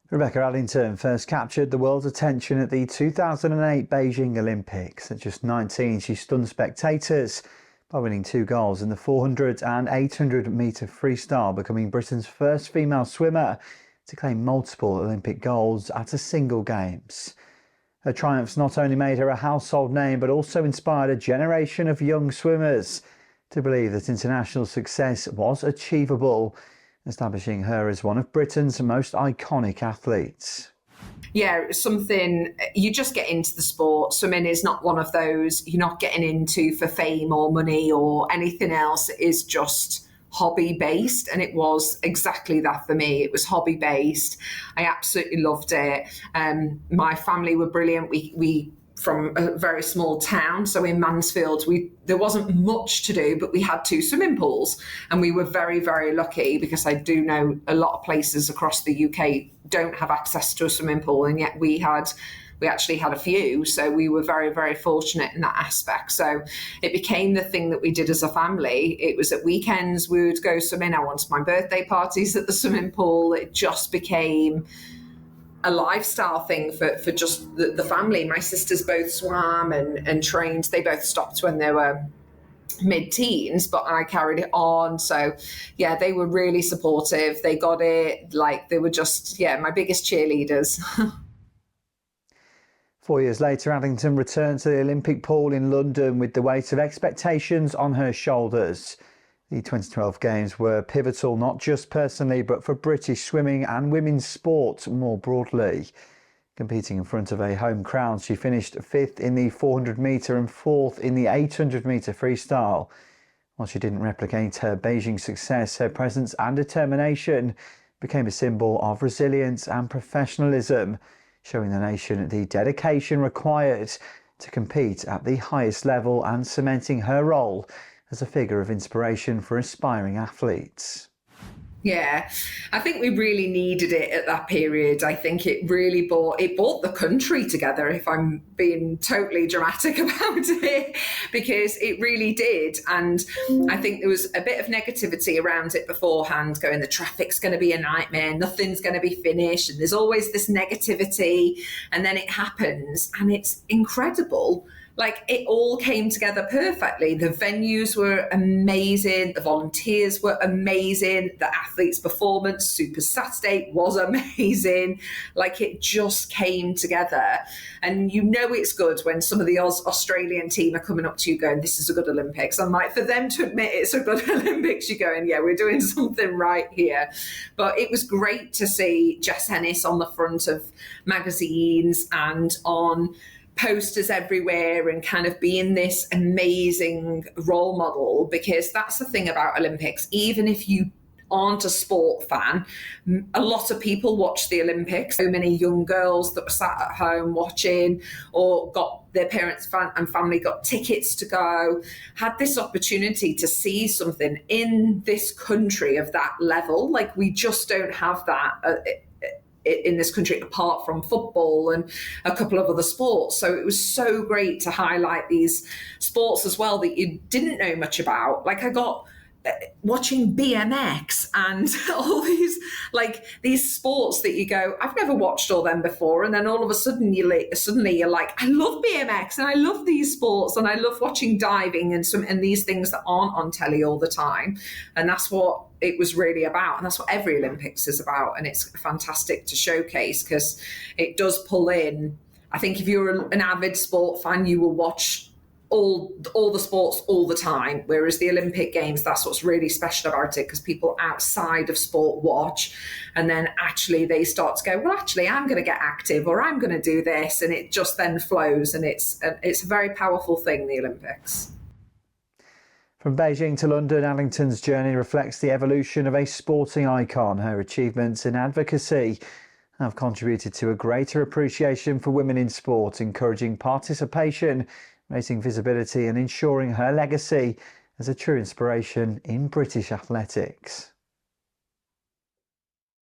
Rebecca Adlington first captured the world's attention at the 2008 Beijing Olympics. At just 19, she stunned spectators by winning 2 goals in the 400 and 800 metre freestyle, becoming Britain's first female swimmer to claim multiple Olympic golds at a single Games. Her triumphs not only made her a household name, but also inspired a generation of young swimmers to believe that international success was achievable, establishing her as one of Britain's most iconic athletes. Yeah, it's something, you just get into the sport. Swimming is not one of those you're not getting into for fame or money or anything else. It is just hobby based, and it was exactly that for me. It was hobby based. I absolutely loved it. My family were brilliant. We from a very small town, so in Mansfield there wasn't much to do, but we had 2 swimming pools, and we were very, very lucky, because I do know a lot of places across the UK don't have access to a swimming pool, and yet we actually had a few, so we were very, very fortunate in that aspect. So it became the thing that we did as a family. It was at weekends we would go swimming. I wanted my birthday parties at the swimming pool. It just became a lifestyle thing for just the family. My sisters both swam and trained. They both stopped when they were mid-teens, but I carried it on. So yeah, they were really supportive. They got it. Like, they were just, my biggest cheerleaders. 4 years later, Adlington returned to the Olympic pool in London with the weight of expectations on her shoulders. The 2012 Games were pivotal, not just personally, but for British swimming and women's sport more broadly. Competing in front of a home crowd, she finished 5th in the 400 metre and 4th in the 800 metre freestyle. While she didn't replicate her Beijing success, her presence and determination became a symbol of resilience and professionalism, showing the nation the dedication required to compete at the highest level and cementing her role as a figure of inspiration for aspiring athletes. Yeah, I think we really needed it at that period. I think it really brought the country together, if I'm being totally dramatic about it, because it really did. And I think there was a bit of negativity around it beforehand, going, the traffic's going to be a nightmare, nothing's going to be finished, and there's always this negativity. And then it happens, and it's incredible. Like, it all came together perfectly. The venues were amazing. The volunteers were amazing. The athletes' performance, Super Saturday, was amazing. Like, it just came together. And you know it's good when some of the Australian team are coming up to you going, this is a good Olympics. And like, for them to admit it's a good Olympics, you're going, yeah, we're doing something right here. But it was great to see Jess Ennis on the front of magazines and on posters everywhere, and kind of being this amazing role model, because that's the thing about Olympics. Even if you aren't a sport fan, a lot of people watch the Olympics. So many young girls that were sat at home watching, or got their parents and family got tickets to go, had this opportunity to see something in this country of that level. Like, we just don't have that in this country, apart from football and a couple of other sports. So it was so great to highlight these sports as well that you didn't know much about. Like, I got watching BMX and all these sports that you go, I've never watched all them before, and then all of a sudden suddenly you're like, I love BMX and I love these sports and I love watching diving and these things that aren't on telly all the time. And that's what it was really about, and that's what every Olympics is about. And it's fantastic to showcase, because it does pull in. I think if you're an avid sport fan, you will watch all the sports all the time, whereas the Olympic Games, that's what's really special about it, because people outside of sport watch, and then actually they start to go, well, actually I'm going to get active, or I'm going to do this, and it just then flows. And it's a very powerful thing, the Olympics. From Beijing to London, Adlington's journey reflects the evolution of a sporting icon. Her achievements in advocacy have contributed to a greater appreciation for women in sport, encouraging participation, raising visibility and ensuring her legacy as a true inspiration in British athletics.